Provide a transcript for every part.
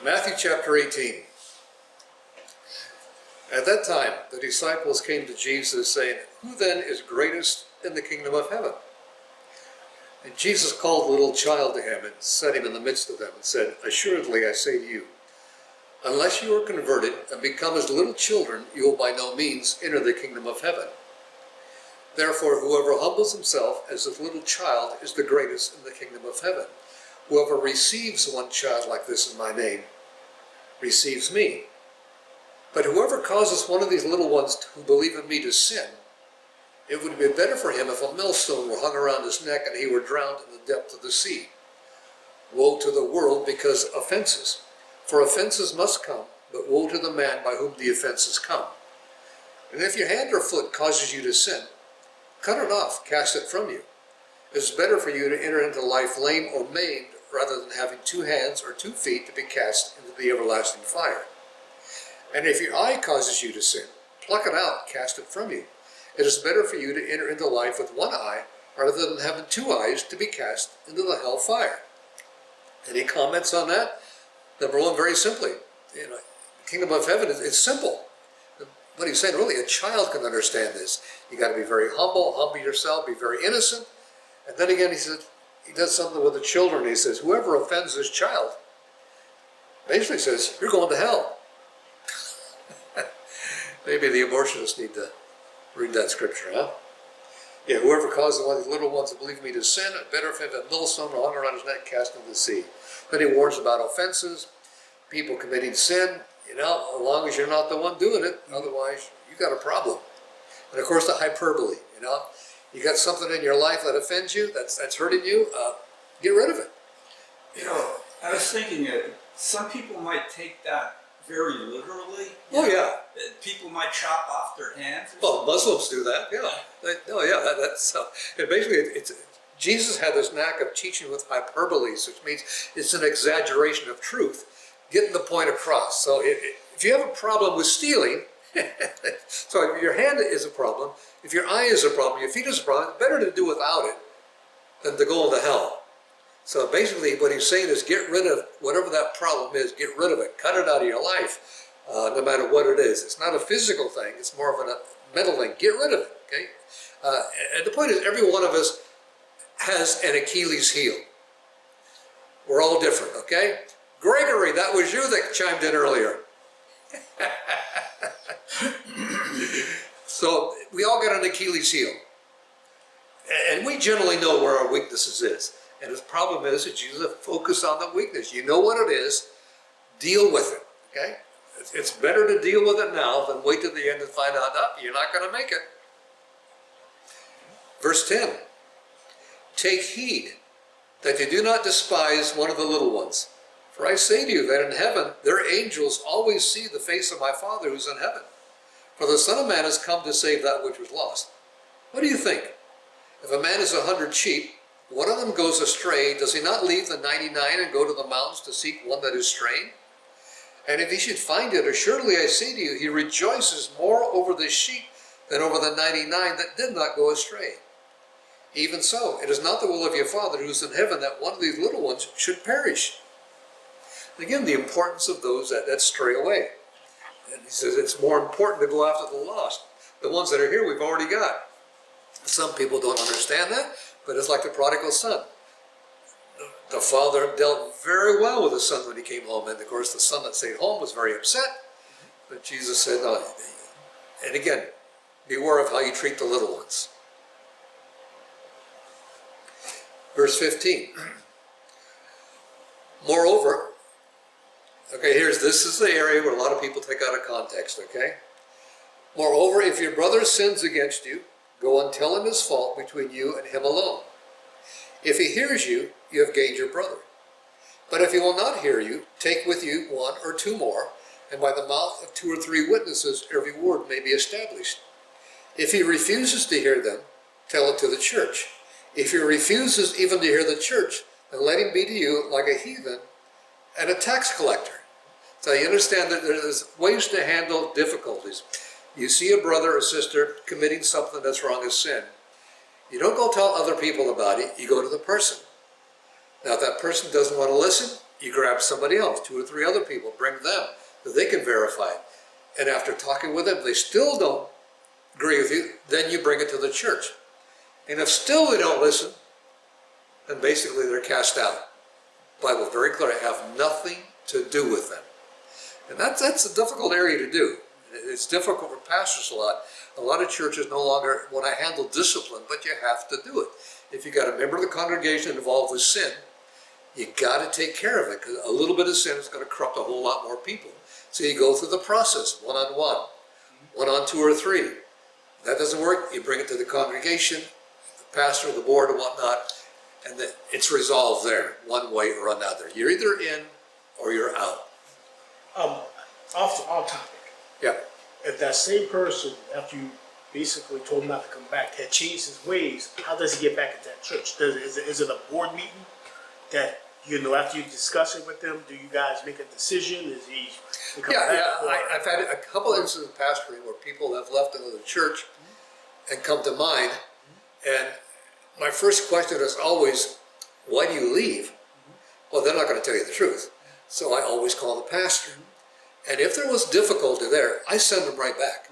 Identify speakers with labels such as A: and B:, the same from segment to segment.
A: Matthew chapter 18. At that time, the disciples came to Jesus, saying, "Who then is greatest in the kingdom of heaven?" And Jesus called a little child to him and set him in the midst of them and said, "Assuredly I say to you, unless you are converted and become as little children, you will by no means enter the kingdom of heaven. Therefore, whoever humbles himself as a little child is the greatest in the kingdom of heaven. Whoever receives one child like this in my name receives me. But whoever causes one of these little ones who believe in me to sin, it would be better for him if a millstone were hung around his neck and he were drowned in the depth of the sea. Woe to the world because of offenses. For offenses must come, but woe to the man by whom the offenses come. And if your hand or foot causes you to sin, cut it off, cast it from you. It is better for you to enter into life lame or maimed rather than having 2 hands or 2 feet to be cast into the everlasting fire. And if your eye causes you to sin, pluck it out, cast it from you. It is better for you to enter into life with 1 eye rather than having 2 eyes to be cast into the hell fire. Any comments on that? Number 1, very simply, the kingdom of heaven is simple. What he's saying, really, a child can understand this. You got to be very humble yourself, be very innocent. And then again, he says, he does something with the children. He says, whoever offends this child, basically says, you're going to hell. Maybe the abortionists need to read that scripture, huh? Yeah, whoever causes one of these little ones to believe me to sin, it better if a millstone hung around his neck, cast into the sea. Then he warns about offenses, people committing sin. As long as you're not the one doing it, otherwise you got a problem. And of course the hyperbole, you got something in your life that offends you, that's hurting you, get rid of it.
B: I was thinking some people might take that very literally.
A: Yeah.
B: People might chop off their hands.
A: Well, Muslims do that, yeah. That's and basically Jesus had this knack of teaching with hyperboles, which means it's an exaggeration of truth, getting the point across. So if you have a problem with stealing, so if your hand is a problem, if your eye is a problem, your feet is a problem, it's better to do without it than to go into hell. So basically what he's saying is get rid of whatever that problem is, get rid of it, cut it out of your life, no matter what it is. It's not a physical thing, it's more of a mental thing. Get rid of it, okay? And the point is every one of us has an Achilles heel. We're all different, okay? Gregory, that was you that chimed in earlier. So we all got an Achilles heel. And we generally know where our weaknesses is. And his problem is that you just focus on the weakness. You know what it is, deal with it, okay? It's better to deal with it now than wait till the end and find out, you're not going to make it. Verse 10, take heed that you do not despise one of the little ones. For I say to you that in heaven their angels always see the face of my Father who's in heaven. For the Son of Man has come to save that which was lost. What do you think? If a man has 100 sheep, one of them goes astray, does he not leave the 99 and go to the mountains to seek one that is strayed? And if he should find it, assuredly I say to you, he rejoices more over the sheep than over the 99 that did not go astray. Even so, it is not the will of your Father who is in heaven that one of these little ones should perish. Again, the importance of those that stray away. And he says it's more important to go after the lost. The ones that are here we've already got. Some people don't understand that, but it's like the prodigal son. The father dealt very well with the son when he came home, and of course the son that stayed home was very upset. But Jesus said, no. And again, beware of how you treat the little ones. Verse 15. Moreover, this is the area where a lot of people take out of context, okay? Moreover, if your brother sins against you, go and tell him his fault between you and him alone. If he hears you, you have gained your brother. But if he will not hear you, take with you 1 or 2 more, and by the mouth of 2 or 3 witnesses every word may be established. If he refuses to hear them, tell it to the church. If he refuses even to hear the church, then let him be to you like a heathen and a tax collector. So you understand that there's ways to handle difficulties. You see a brother or sister committing something that's wrong as sin. You don't go tell other people about it, you go to the person. Now if that person doesn't want to listen, you grab somebody else, 2 or 3 other people, bring them, so they can verify it. And after talking with them, they still don't agree with you, then you bring it to the church. And if still they don't listen, then basically they're cast out. The Bible is very clear, have nothing to do with them. And that's a difficult area to do. It's difficult for pastors a lot. A lot of churches no longer want to handle discipline, but you have to do it. If you got a member of the congregation involved with sin, you got to take care of it, because a little bit of sin is going to corrupt a whole lot more people. So you go through the process, one-on-one, 1 on 2 or 3. If that doesn't work, you bring it to the congregation, the pastor, the board, and whatnot, and then it's resolved there, one way or another. You're either in or you're out.
C: Off topic.
A: Yeah.
C: If that same person, after you basically told him not to come back, had changed his ways, how does he get back at that church? Is it a board meeting that, after you discuss it with them, do you guys make a decision? Is he come back?
A: I've had a couple of instances of pastoring where people have left another church and come to mine, and my first question is always, why do you leave? Well, they're not going to tell you the truth. So I always call the pastor. And if there was difficulty there, I send them right back.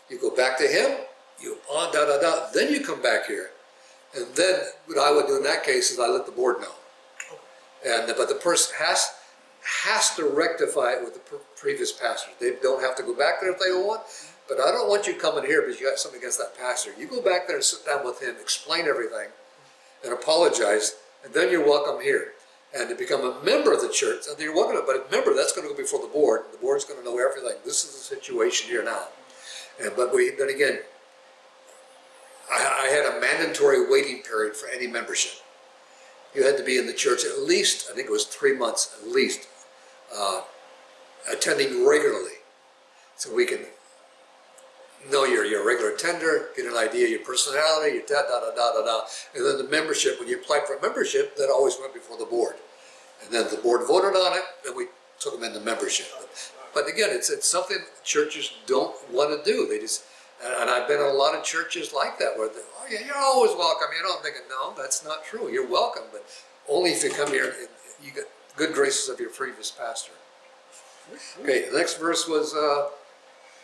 A: You go back to him, then you come back here. And then what I would do in that case is I let the board know. But the person has to rectify it with the previous pastor. They don't have to go back there if they don't want. But I don't want you coming here because you got something against that pastor. You go back there and sit down with him, explain everything, and apologize, and then you're welcome here. And to become a member of the church, and you're welcome. But remember, that's going to go before the board. The board's going to know everything. This is the situation here now. Then again, I had a mandatory waiting period for any membership. You had to be in the church at least, I think it was 3 months at least, attending regularly, so we can know you're a regular attender, get an idea of your personality, your da-da-da-da-da-da. And then the membership, when you applied for membership, that always went before the board. And then the board voted on it, and we took them into membership. But again, it's something churches don't want to do. They just, and I've been in a lot of churches like that, where oh yeah, you're always welcome. You know, I'm thinking, no, that's not true. You're welcome, but only if you come here and you get good graces of your previous pastor. Okay, the next verse was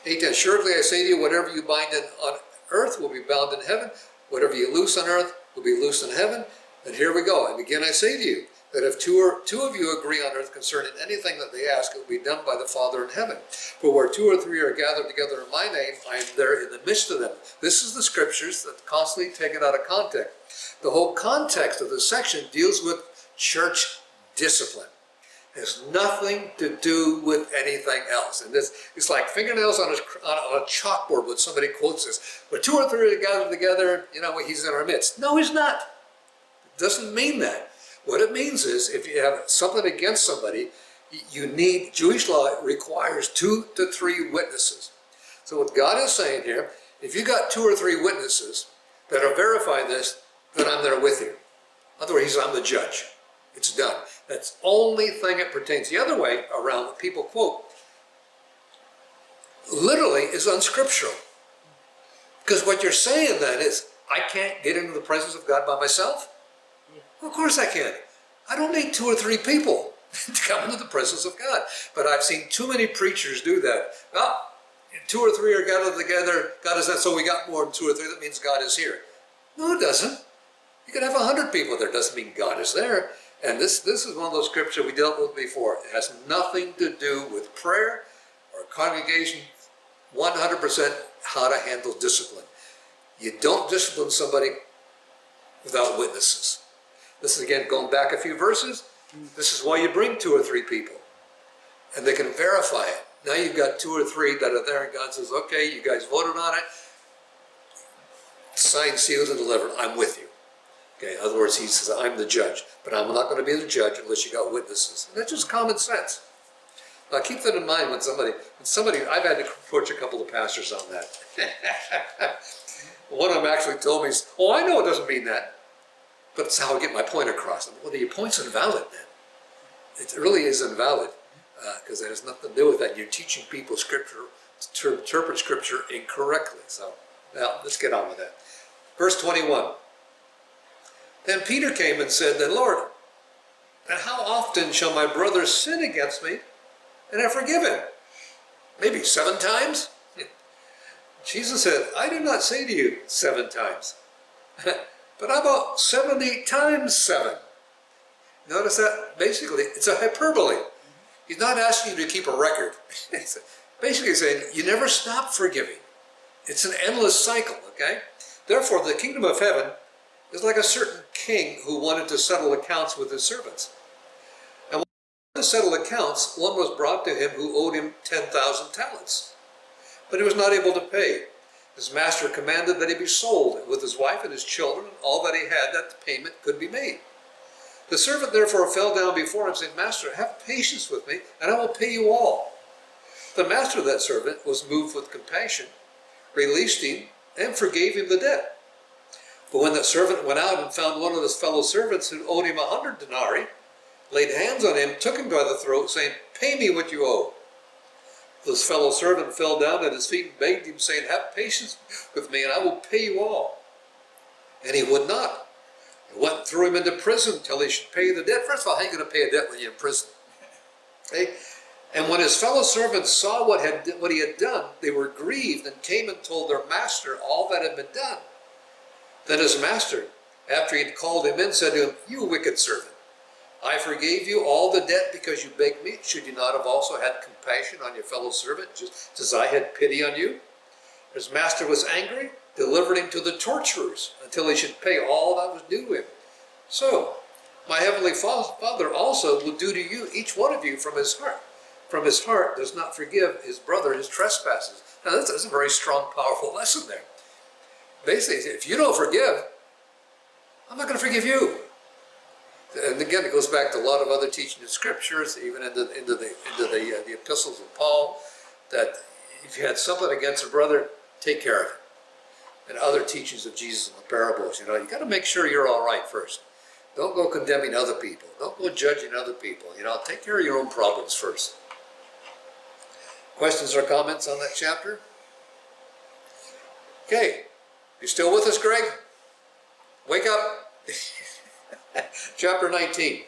A: 8:10. Assuredly I say to you, whatever you bind on earth will be bound in heaven. Whatever you loose on earth will be loosed in heaven. And here we go. And again I say to you, that if two of you agree on earth concerning anything that they ask, it will be done by the Father in heaven. For where 2 or 3 are gathered together in my name, I am there in the midst of them. This is the scriptures that's constantly taken out of context. The whole context of this section deals with church discipline. It has nothing to do with anything else. And this, it's like fingernails on a chalkboard when somebody quotes this. Where 2 or 3 are gathered together, he's in our midst. No, he's not. It doesn't mean that. What it means is, if you have something against somebody, Jewish law requires 2 to 3 witnesses. So what God is saying here, if you got 2 or 3 witnesses that are verifying this, then I'm there with you. In other words, I'm the judge. It's done. That's the only thing it pertains. The other way around, what people quote, literally is unscriptural. Because what you're saying then is, I can't get into the presence of God by myself. Well, of course I can. I don't need 2 or 3 people to come into the presence of God. But I've seen too many preachers do that. Well, 2 or 3 are gathered together. God is that, so we got more than 2 or 3. That means God is here. No, it doesn't. You can have 100 people there. It doesn't mean God is there. And this is one of those scriptures we dealt with before. It has nothing to do with prayer or congregation. 100% how to handle discipline. You don't discipline somebody without witnesses. This is again going back a few verses. This is why you bring 2 or 3 people. And they can verify it. Now you've got 2 or 3 that are there and God says, okay, you guys voted on it. Signed, sealed, and delivered. I'm with you. Okay, in other words, he says, I'm the judge. But I'm not going to be the judge unless you got witnesses. And that's just common sense. Now keep that in mind when somebody, I've had to approach a couple of pastors on that. One of them actually told me, oh, I know it doesn't mean that. But it's how I get my point across. Well, your point's invalid then. It really is invalid because it has nothing to do with that. You're teaching people scripture to interpret scripture incorrectly. So, now let's get on with that. Verse 21. Then Peter came and said, then Lord, And how often shall my brother sin against me and I forgive him? Maybe 7 times? Jesus said, I do not say to you 7 times, but how about 70 times 7? Notice that basically it's a hyperbole. He's not asking you to keep a record. He's basically saying you never stop forgiving. It's an endless cycle, okay? Therefore, the kingdom of heaven is like a certain king who wanted to settle accounts with his servants. And when he wanted to settle accounts, one was brought to him who owed him 10,000 talents. But he was not able to pay. His master commanded that he be sold with his wife and his children and all that he had, that the payment could be made. The servant therefore fell down before him, saying, Master, have patience with me, and I will pay you all. The master of that servant was moved with compassion, released him, and forgave him the debt. But when that servant went out and found one of his fellow servants who owed him 100 denarii, laid hands on him, took him by the throat, saying, Pay me what you owe. This fellow servant fell down at his feet and begged him, saying, Have patience with me, and I will pay you all. And he would not. He went and threw him into prison till he should pay the debt. First of all, how are you going to pay a debt when you're in prison? Okay? And when his fellow servants saw what he had done, they were grieved and came and told their master all that had been done. Then his master, after he had called him in, said to him, You wicked servant, I forgave you all the debt because you begged me. Should you not have also had compassion on your fellow servant, just as I had pity on you? His master was angry, delivered him to the torturers until he should pay all that was due him. So, my heavenly Father also will do to you, each one of you, from his heart. From his heart does not forgive his brother his trespasses. Now, that's a very strong, powerful lesson there. Basically, if you don't forgive, I'm not going to forgive you. And again, it goes back to a lot of other teaching in scriptures, even into the epistles of Paul, that if you had something against a brother, take care of it. And other teachings of Jesus in the parables, you got to make sure you're all right first. Don't go condemning other people. Don't go judging other people. Take care of your own problems first. Questions or comments on that chapter? Okay. You still with us, Greg? Wake up. Chapter 19.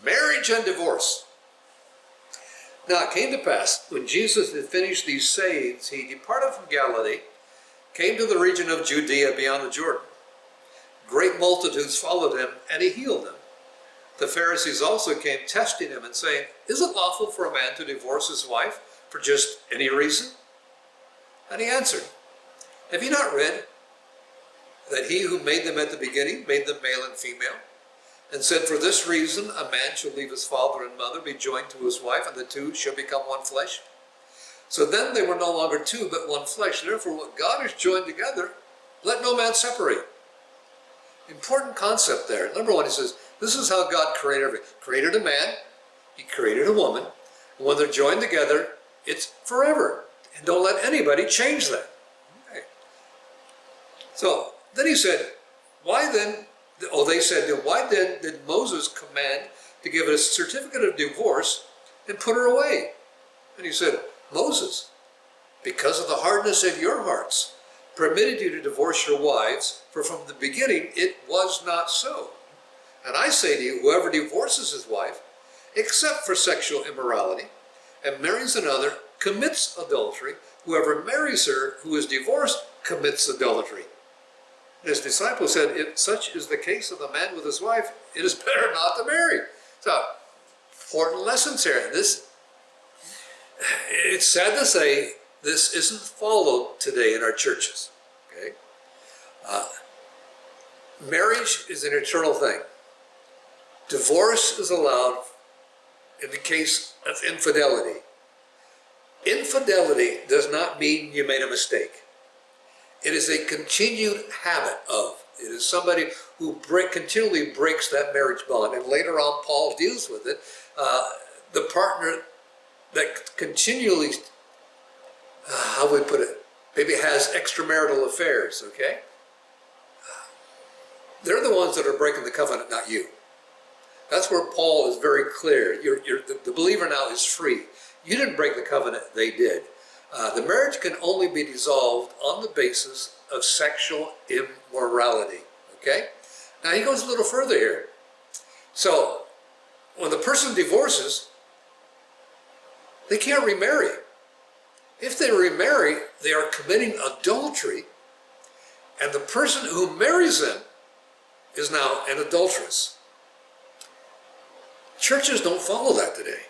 A: Marriage and divorce. Now it came to pass, when Jesus had finished these sayings, he departed from Galilee, came to the region of Judea beyond the Jordan. Great multitudes followed him, and he healed them. The Pharisees also came testing him and saying, Is it lawful for a man to divorce his wife for just any reason? And he answered, Have you not read that he who made them at the beginning made them male and female, and said, For this reason a man shall leave his father and mother, be joined to his wife, and the two shall become one flesh? So then they were no longer two, but one flesh. Therefore what God has joined together, let no man separate. Important concept there. Number one, he says, this is how God created everything. Created a man, he created a woman, and when they're joined together, it's forever. And don't let anybody change that. Okay. So then he said, they said, why then did Moses command to give a certificate of divorce and put her away? And he said, Moses, because of the hardness of your hearts, permitted you to divorce your wives, for from the beginning it was not so. And I say to you, whoever divorces his wife, except for sexual immorality, and marries another, commits adultery. Whoever marries her who is divorced commits adultery. And his disciples said, if such is the case of the man with his wife, it is better not to marry. So, important lessons here. It's sad to say, this isn't followed today in our churches. Okay, marriage is an eternal thing. Divorce is allowed in the case of infidelity. Infidelity does not mean you made a mistake. It is a continued habit of. It is somebody who continually breaks that marriage bond. And later on, Paul deals with it. The partner that continually, how would we put it, maybe has extramarital affairs, okay? They're the ones that are breaking the covenant, not you. That's where Paul is very clear. The believer now is free. You didn't break the covenant, they did. The marriage can only be dissolved on the basis of sexual immorality, okay? Now he goes a little further here. So, when the person divorces, they can't remarry. If they remarry, they are committing adultery, and the person who marries them is now an adulteress. Churches don't follow that today.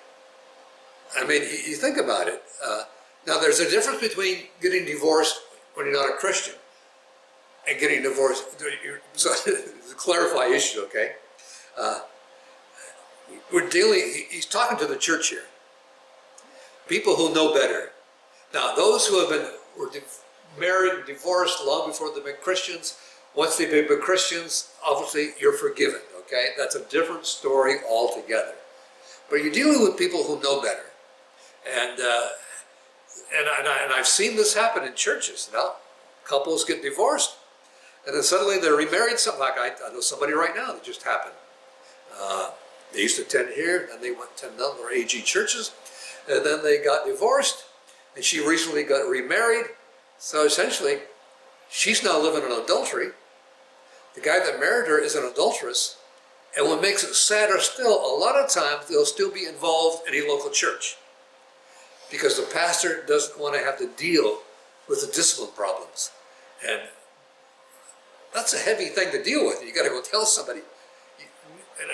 A: I mean, you think about it. Now, there's a difference between getting divorced when you're not a Christian and getting divorced. So, to clarify issue, okay? He's talking to the church here. People who know better. Now, those who were married and divorced long before they've been Christians, once they've been Christians, obviously you're forgiven, okay? That's a different story altogether. But you're dealing with people who know better. And I've seen this happen in churches. Now, couples get divorced, and then suddenly they're remarried. Something like I know somebody right now that just happened. They used to attend here, and they went to other AG churches, and then they got divorced, and she recently got remarried. So essentially, she's now living in adultery. The guy that married her is an adulteress, and what makes it sadder still, a lot of times they'll still be involved in a local church because the pastor doesn't want to have to deal with the discipline problems. And that's a heavy thing to deal with. You got to go tell somebody. And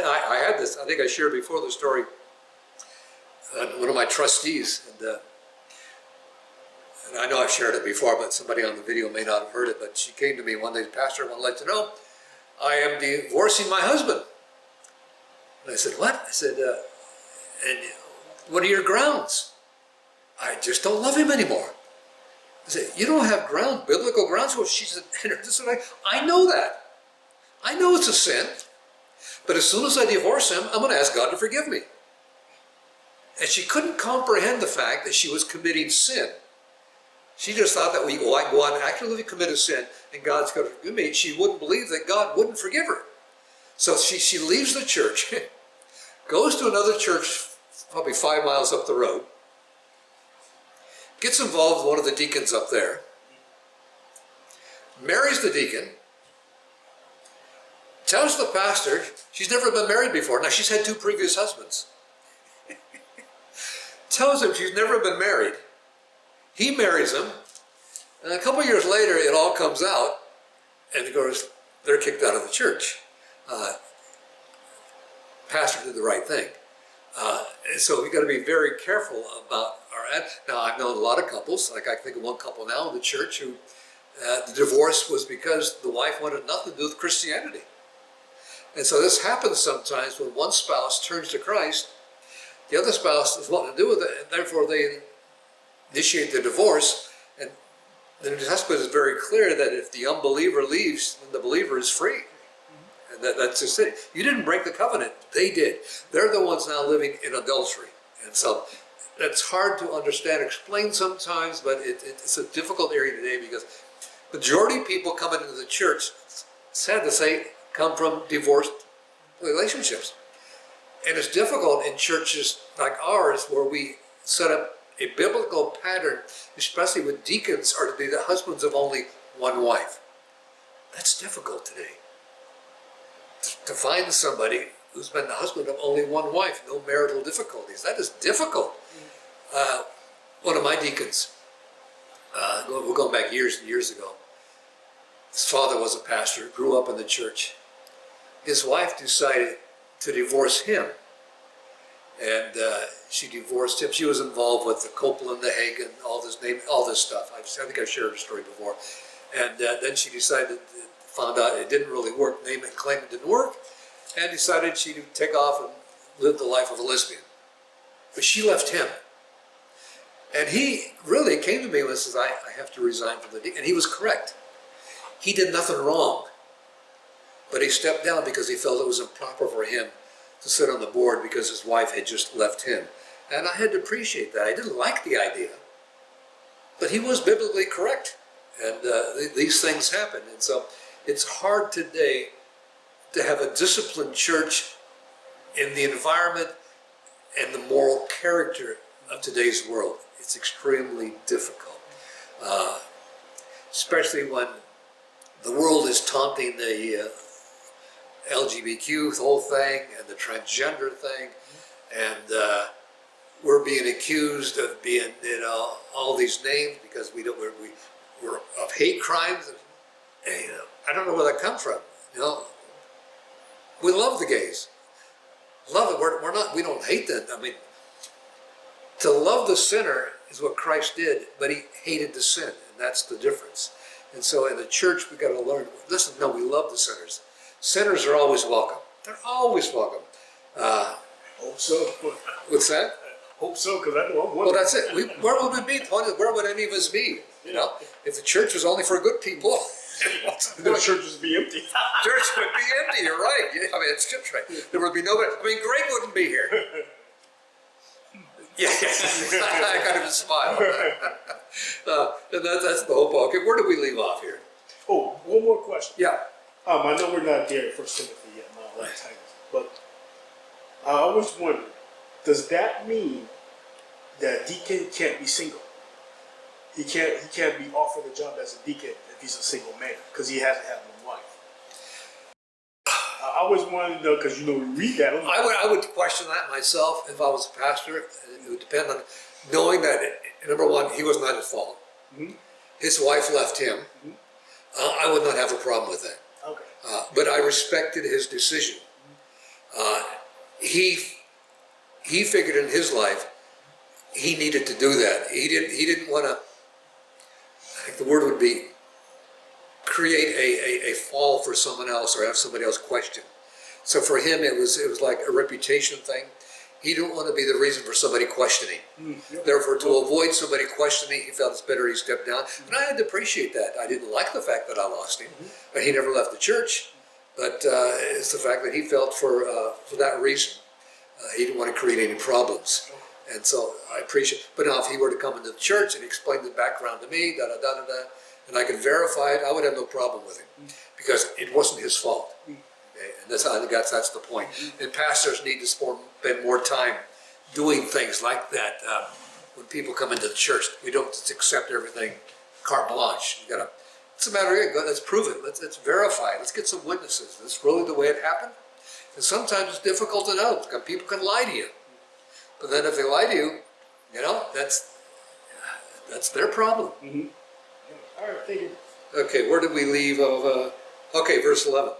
A: I had this, I think I shared before the story, one of my trustees, and I know I've shared it before, but somebody on the video may not have heard it, but she came to me one day, Pastor, I would like to know, I am divorcing my husband. And I said, what? I said, and what are your grounds? I just don't love him anymore. I said, you don't have biblical grounds? Well, she said, I know that. I know it's a sin. But as soon as I divorce him, I'm going to ask God to forgive me. And she couldn't comprehend the fact that she was committing sin. She just thought that I go out and actually commit a sin and God's going to forgive me. She wouldn't believe that God wouldn't forgive her. So she leaves the church, goes to another church probably 5 miles up the road, gets involved with one of the deacons up there, marries the deacon, tells the pastor she's never been married before. Now, she's had 2 previous husbands. Tells him she's never been married. He marries him, and a couple of years later, it all comes out, and of course, they're kicked out of the church. Pastor did the right thing. And so we've got to be very careful about our... Now, I've known a lot of couples, like I think of one couple now in the church who the divorce was because the wife wanted nothing to do with Christianity. And so this happens sometimes when one spouse turns to Christ, the other spouse has nothing to do with it, and therefore they initiate the divorce. And the New Testament is very clear that if the unbeliever leaves, then the believer is free. And that's just it. You didn't break the covenant. They did. They're the ones now living in adultery. And so that's hard to understand, explain sometimes, but it's a difficult area today because majority of people coming into the church, sad to say, come from divorced relationships. And it's difficult in churches like ours where we set up a biblical pattern, especially with deacons, are to be the husbands of only one wife. That's difficult today. To find somebody who's been the husband of only one wife, no marital difficulties. That is difficult. One of my deacons, we're going back years and years ago, his father was a pastor, grew up in the church. His wife decided to divorce him. And she divorced him. She was involved with the Copeland, the Hagen, all this stuff. I think I shared the story before. And then she decided, found out it didn't really work. Name and claim it didn't work, and decided she'd take off and live the life of a lesbian. But she left him. And he really came to me and says, I have to resign from the deacon. And he was correct. He did nothing wrong. But he stepped down because he felt it was improper for him to sit on the board because his wife had just left him. And I had to appreciate that. I didn't like the idea. But he was biblically correct. And these things happen. And so it's hard today to have a disciplined church in the environment and the moral character of today's world. It's extremely difficult. Especially when the world is taunting LGBTQ whole thing and the transgender thing, and we're being accused of being, all these names because we're of hate crimes. And, I don't know where that comes from. We love the gays. Love it. We're not. We don't hate them. I mean, to love the sinner is what Christ did, but he hated the sin, and that's the difference. And so in the church, we've got to learn, listen, no, we love the sinners. Sinners are always welcome. They're always welcome.
C: Hope so.
A: What's that?
C: Hope so, because I know I'm one.
A: Well, that's it. Where would we be? The point is, where would any of us be? If the church was only for good people,
C: The church would be empty.
A: church would be empty. You're right. I mean, it's just right. There would be nobody. I mean, Greg wouldn't be here. Yeah, I kind of smile. And that's the whole point. Okay, where do we leave off here?
C: Oh, one more question.
A: Yeah.
C: I know we're not there at First Timothy yet, not like Titus, but I always wonder, does that mean that deacon can't be single? He can't be offered a job as a deacon if he's a single man because he hasn't had no wife. I always wanted to know because we read that.
A: I would question that myself if I was a pastor. It would depend on knowing that, number one, he was not at fault.
C: Mm-hmm.
A: His wife left him.
C: Mm-hmm.
A: I would not have a problem with that.
C: Okay.
A: But I respected his decision. He figured in his life he needed to do that. He didn't want to. I think the word would be create a fall for someone else or have somebody else question. So for him, it was like a reputation thing. He didn't want to be the reason for somebody questioning. Therefore, to avoid somebody questioning, he felt it's better he stepped down. And I had to appreciate that. I didn't like the fact that I lost him. He never left the church. But it's the fact that he felt for that reason. He didn't want to create any problems. And so I appreciate it. But now if he were to come into the church and explain the background to me, and I could verify it, I would have no problem with him. Because it wasn't his fault. Okay? And I think that's the point. And pastors need to spend more time doing things like that. When people come into the church, we don't just accept everything carte blanche. It's a matter of, let's prove it. Let's verify it. Let's get some witnesses. Is this really the way it happened? And sometimes it's difficult to know because people can lie to you. But then if they lie to you, that's their problem.
C: Mm-hmm. All right, thank you.
A: Okay, where did we leave of? Okay, verse 11.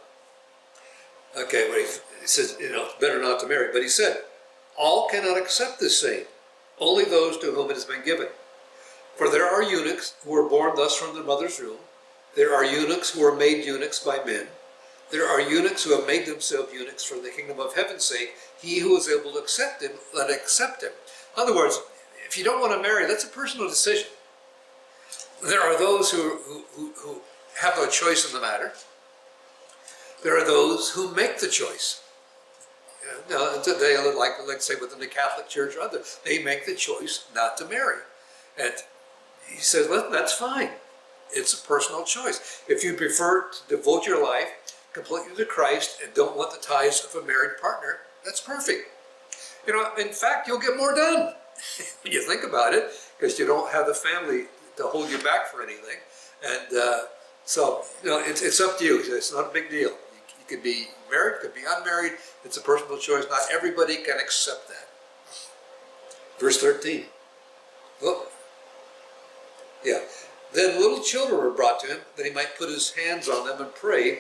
A: Okay, well, he says, better not to marry. But he said, all cannot accept this saying, only those to whom it has been given. For there are eunuchs who are born thus from their mother's womb. There are eunuchs who are made eunuchs by men. There are eunuchs who have made themselves eunuchs for the kingdom of heaven's sake. He who is able to accept him, let accept him. In other words, if you don't want to marry, that's a personal decision. There are those who have no choice in the matter. There are those who make the choice. Today, like say within the Catholic Church or others, they make the choice not to marry. And he says, well, that's fine. It's a personal choice. If you prefer to devote your life completely to Christ and don't want the ties of a married partner, that's perfect. In fact, you'll get more done when you think about it, because you don't have the family to hold you back for anything. And so, it's up to you. It's not a big deal. You could be married, could be unmarried. It's a personal choice. Not everybody can accept that. Verse 13. Look. Yeah. Then little children were brought to him, that he might put his hands on them and pray.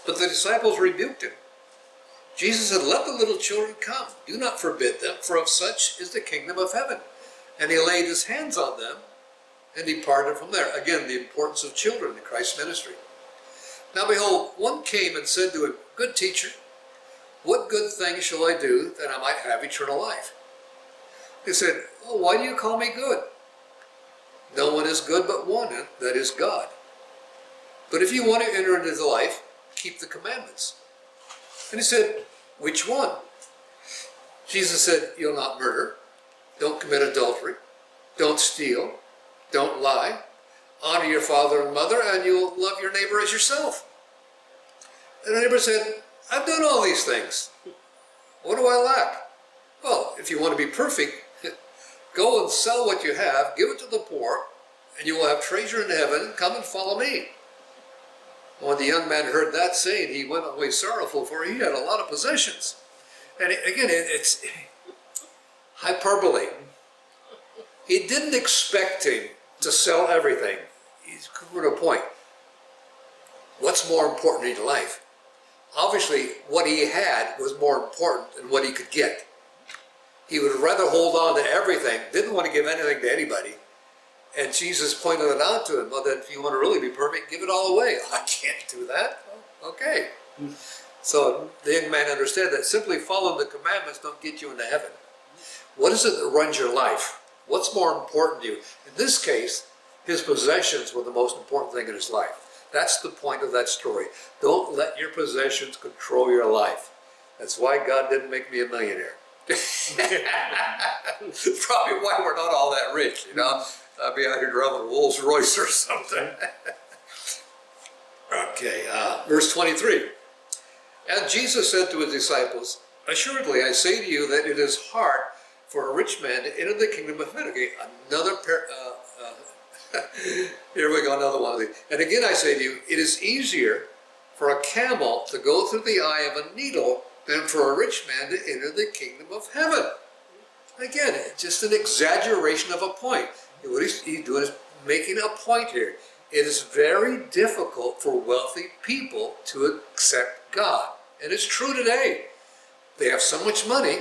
A: But the disciples rebuked him. Jesus said, let the little children come. Do not forbid them, for of such is the kingdom of heaven. And he laid his hands on them and departed from there. Again, the importance of children in Christ's ministry. Now behold, one came and said to him, good teacher, what good thing shall I do that I might have eternal life? He said, oh, why do you call me good? No one is good but one, and that is God. But if you want to enter into the life, keep the commandments. And he said, which one? Jesus said, you'll not murder, don't commit adultery, don't steal, don't lie, honor your father and mother, and you'll love your neighbor as yourself. And the neighbor said, I've done all these things. What do I lack? Well, if you want to be perfect, go and sell what you have, give it to the poor, and you will have treasure in heaven. Come and follow me. When the young man heard that saying, he went away sorrowful, for he had a lot of possessions. And again, it's hyperbole. He didn't expect him to sell everything. He's coming to a point. What's more important in life? Obviously, what he had was more important than what he could get. He would rather hold on to everything, didn't want to give anything to anybody. And Jesus pointed it out to him, well, then if you want to really be perfect, give it all away. I can't do that. Okay. So the young man understood that simply following the commandments don't get you into heaven. What is it that runs your life? What's more important to you? In this case, his possessions were the most important thing in his life. That's the point of that story. Don't let your possessions control your life. That's why God didn't make me a millionaire. Probably why we're not all that rich, you know. I'd be out here driving a Rolls Royce or something. Okay, verse 23. And Jesus said to his disciples, assuredly I say to you that it is hard for a rich man to enter the kingdom of heaven. Okay, here we go, another one of these. And again I say to you, it is easier for a camel to go through the eye of a needle than for a rich man to enter the kingdom of heaven. Again, just an exaggeration of a point. What he's doing is making a point here. It is very difficult for wealthy people to accept God. And it's true today. They have so much money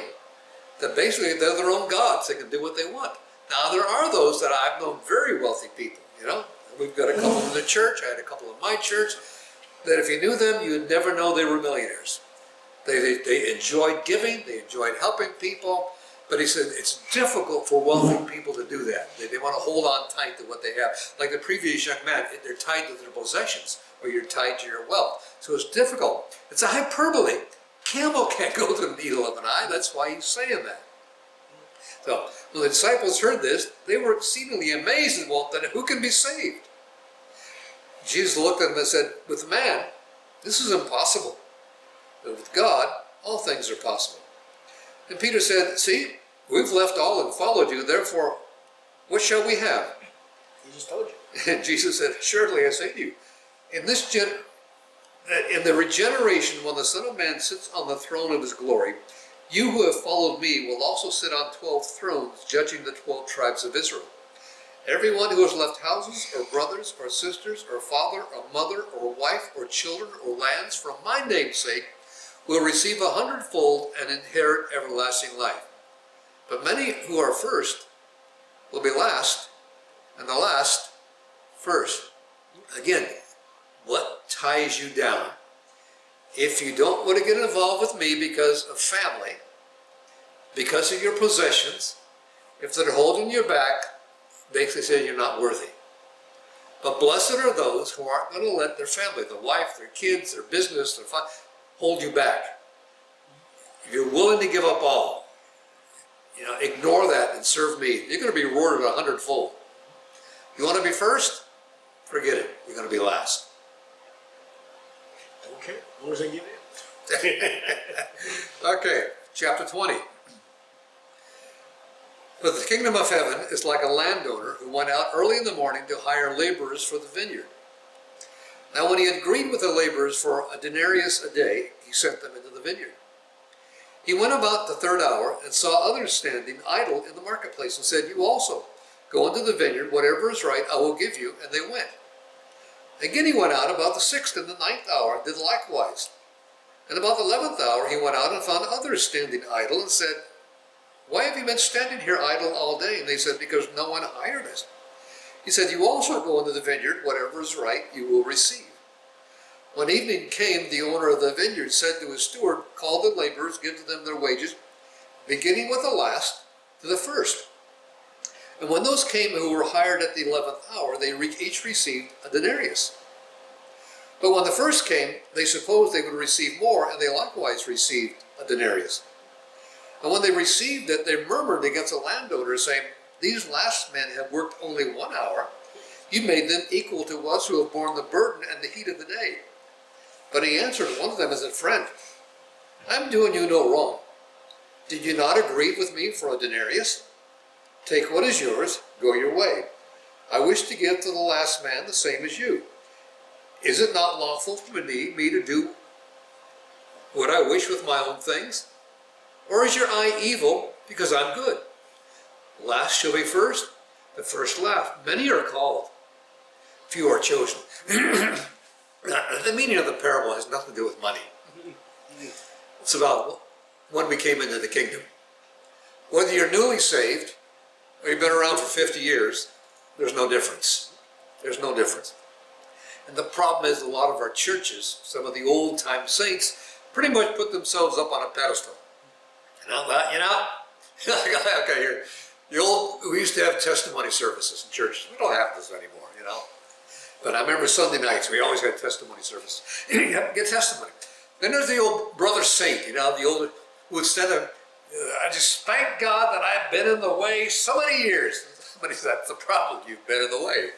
A: that basically they're their own gods. They can do what they want. Now, there are those that I've known very wealthy people, you know. We've got a couple in the church. I had a couple in my church that if you knew them, you would never know they were millionaires. They enjoyed giving. They enjoyed helping people. But he said it's difficult for wealthy people to do that. They want to hold on tight to what they have. Like the previous young man, they're tied to their possessions, or you're tied to your wealth. So it's difficult. It's a hyperbole. Camel can't go to the needle of an eye. That's why he's saying that. So when the disciples heard this, they were exceedingly amazed and well, then who can be saved? Jesus looked at them and said, with man, this is impossible. But with God, all things are possible. And Peter said, see, we've left all and followed you, therefore, what shall we have?
C: He just told you.
A: And Jesus said, surely I say to you, in the regeneration, when the Son of Man sits on the throne of his glory, you who have followed me will also sit on 12 thrones, judging the 12 tribes of Israel. Everyone who has left houses, or brothers, or sisters, or father, or mother, or wife, or children, or lands, for my name's sake, will receive 100-fold and inherit everlasting life. But many who are first will be last, and the last first. Again, what ties you down? If you don't want to get involved with me because of family, because of your possessions, if they're holding you back, basically say you're not worthy. But blessed are those who aren't going to let their family, their wife, their kids, their business, their fun, hold you back. If you're willing to give up all, ignore that and serve me, you're going to be rewarded 100-fold. You want to be first? Forget it. You're going to be last.
C: Okay, as long as I get in.
A: Okay, chapter 20. But the kingdom of heaven is like a landowner who went out early in the morning to hire laborers for the vineyard. Now when he had agreed with the laborers for a denarius a day, he sent them into the vineyard. He went about the third hour and saw others standing idle in the marketplace and said, you also go into the vineyard, whatever is right I will give you. And they went. Again he went out about the 6th and the 9th hour and did likewise. And about the 11th hour he went out and found others standing idle and said, why have you been standing here idle all day? And they said, because no one hired us. He said, you also go into the vineyard, whatever is right you will receive. When evening came, the owner of the vineyard said to his steward, call the laborers, give to them their wages, beginning with the last to the first. And when those came who were hired at the 11th hour, they each received a denarius. But when the first came, they supposed they would receive more, and they likewise received a denarius. And when they received it, they murmured against the landowner, saying, these last men have worked only 1 hour. You made them equal to us who have borne the burden and the heat of the day. But he answered one of them as a friend, I'm doing you no wrong. Did you not agree with me for a denarius? Take what is yours, go your way. I wish to give to the last man the same as you. Is it not lawful for me to do what I wish with my own things? Or is your eye evil because I'm good? Last shall be first, the first last. Many are called, few are chosen. The meaning of the parable has nothing to do with money. It's about when we came into the kingdom. Whether you're newly saved or you've been around for 50 years, there's no difference. There's no difference. And the problem is a lot of our churches, some of the old-time saints, pretty much put themselves up on a pedestal. Okay, here. We used to have testimony services in churches. We don't have this anymore, But I remember Sunday nights, we always had testimony services. You have to get testimony. Then there's the old brother saint, the older, who would stand there, I just thank God that I've been in the way so many years. Somebody said, that's the problem, you've been in the way.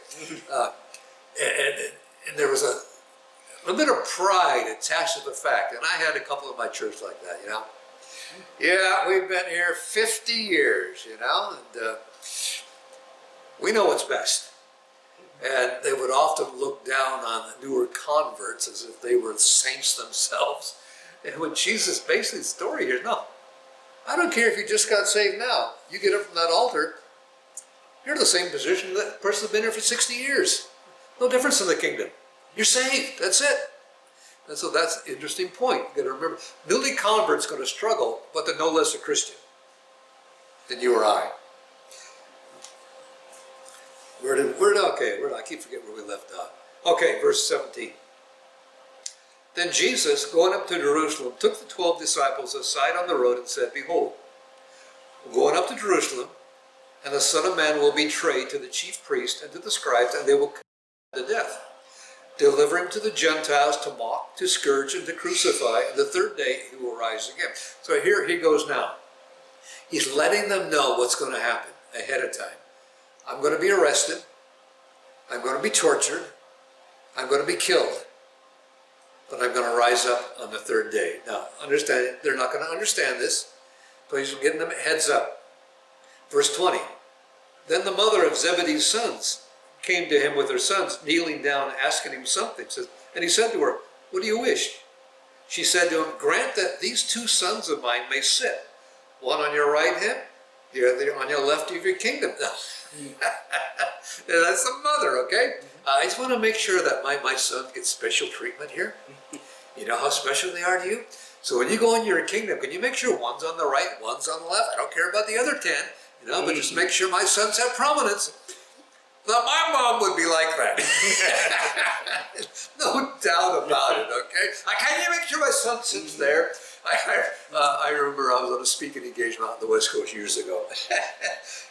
A: And there was a bit of pride attached to the fact, and I had a couple of my church like that, Yeah, we've been here 50 years, and we know what's best. And they would often look down on the newer converts as if they were saints themselves. And when Jesus, basically the story here, no, I don't care if you just got saved now. You get up from that altar, you're in the same position that person that's been here for 60 years. No difference in the kingdom. You're saved, that's it. And so that's an interesting point. You got to remember, newly converts going to struggle, but they're no less a Christian than you or I. I keep forgetting where we left off. Okay, verse 17. Then Jesus, going up to Jerusalem, took the 12 disciples aside on the road and said, Behold, we're going up to Jerusalem, and the Son of Man will be betrayed to the chief priests and to the scribes, and they will condemn him to death. Deliver him to the Gentiles to mock, to scourge, and to crucify, and the third day he will rise again. So here he goes now. He's letting them know what's going to happen ahead of time. I'm going to be arrested. I'm going to be tortured. I'm going to be killed. But I'm going to rise up on the third day. Now, understand, they're not going to understand this, but he's getting them heads up. Verse 20. Then the mother of Zebedee's sons came to him with her sons, kneeling down, asking him something. And he said to her, What do you wish? She said to him, Grant that these 2 sons of mine may sit, one on your right hand, the other on your left of your kingdom. That's the mother, okay? I just want to make sure that my son gets special treatment here. You know how special they are to you? So when you go in your kingdom, can you make sure one's on the right, one's on the left? I don't care about the other 10, but just make sure my sons have prominence. Now, my mom would be like that. No doubt about it, okay? Can you make sure my son sits there? I remember I was on a speaking engagement on the West Coast years ago.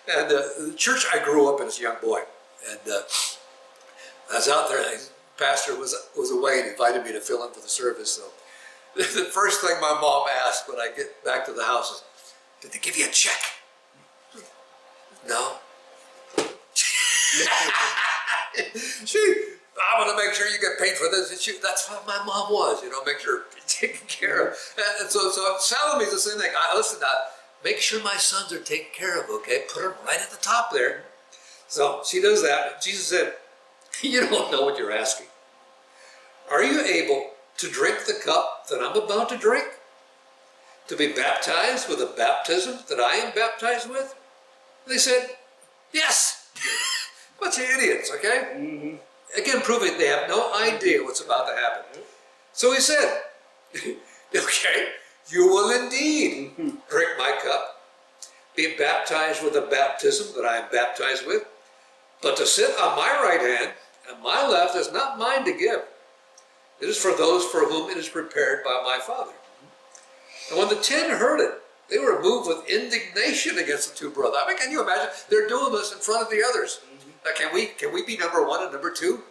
A: And the church I grew up in as a young boy. And I was out there, and the pastor was away and invited me to fill in for the service. So the first thing my mom asked when I get back to the house is, Did they give you a check? No. I want to make sure you get paid for this. That's what my mom was, make sure you're taken care of. And so Salome's the same thing. Listen, make sure my sons are taken care of, okay? Put them right at the top there. So she does that. Jesus said, You don't know what you're asking. Are you able to drink the cup that I'm about to drink? To be baptized with the baptism that I am baptized with? And they said, Yes. Bunch of idiots, okay? Mm-hmm. Again, proving they have no idea what's about to happen. So he said, Okay, you will indeed drink my cup, be baptized with the baptism that I am baptized with, but to sit on my right hand and my left is not mine to give. It is for those for whom it is prepared by my Father. And when the 10 heard it, they were moved with indignation against the 2 brothers. I mean, can you imagine? They're doing this in front of the others. Now, can we be number 1 and number 2?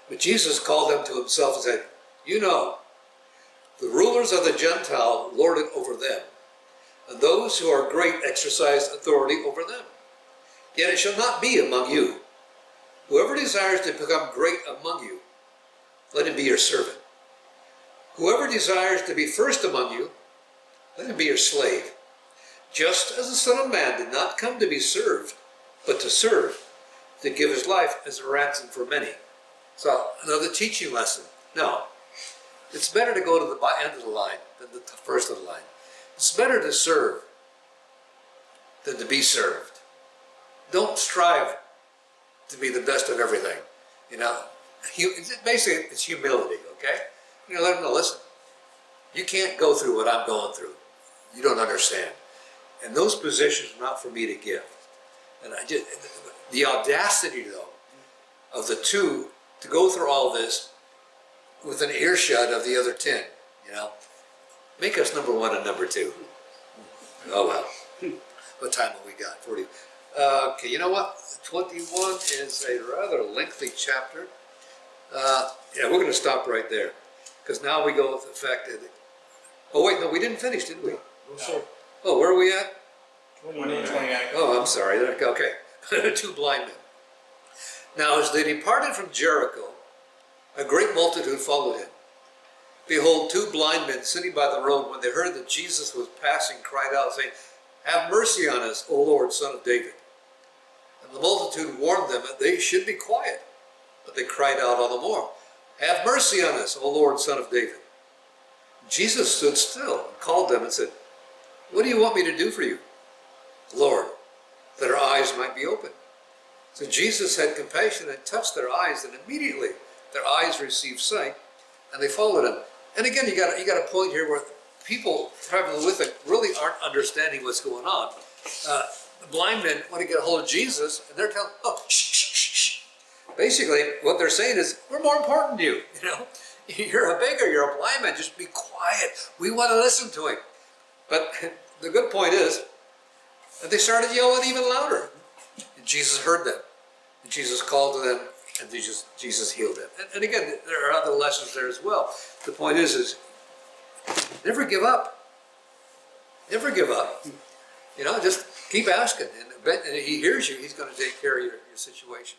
A: But Jesus called them to himself and said, the rulers of the Gentile lord it over them, and those who are great exercise authority over them. Yet it shall not be among you. Whoever desires to become great among you, let him be your servant. Whoever desires to be first among you, let him be your slave. Just as the Son of Man did not come to be served, but to serve, to give his life as a ransom for many. So another teaching lesson. No, it's better to go to the end of the line than the first of the line. It's better to serve than to be served. Don't strive to be the best of everything. You know, basically it's humility. Okay, you know, let them know. Listen, you can't go through what I'm going through. You don't understand. And those positions are not for me to give. And I did the audacity, though, of the two to go through all this with an earshot of the other 10. You know, make us number one and number two. Oh well. What time have we got? 40. Okay, you know what? 21 is a rather lengthy chapter. Yeah, we're going to stop right there because now we go with the fact that. Oh wait, no, we didn't finish, did we?
C: No, sir.
A: Oh, where are we at?
C: 29.
A: Oh, I'm sorry. Okay. Two blind men. Now, as they departed from Jericho, a great multitude followed him. Behold, two blind men sitting by the road, when they heard that Jesus was passing, cried out, saying, "Have mercy on us, O Lord, Son of David." And the multitude warned them that they should be quiet. But they cried out all the more, "Have mercy on us, O Lord, Son of David." Jesus stood still and called them and said, "What do you want me to do for you?" "Lord, that our eyes might be opened." So Jesus had compassion and touched their eyes, and immediately their eyes received sight, and they followed him. And again, you got a point here where people traveling with him really aren't understanding what's going on. The blind men want to get a hold of Jesus, and they're telling, "Oh, shh, shh, shh, shh." Basically, what they're saying is, "We're more important than you. You know, you're a beggar, you're a blind man. Just be quiet. We want to listen to him." But the good point is, they started yelling even louder. And Jesus heard them. And Jesus called to them, and Jesus healed them. And again, there are other lessons there as well. The point is never give up. Never give up. You know, just keep asking. And he hears you. He's going to take care of your situation.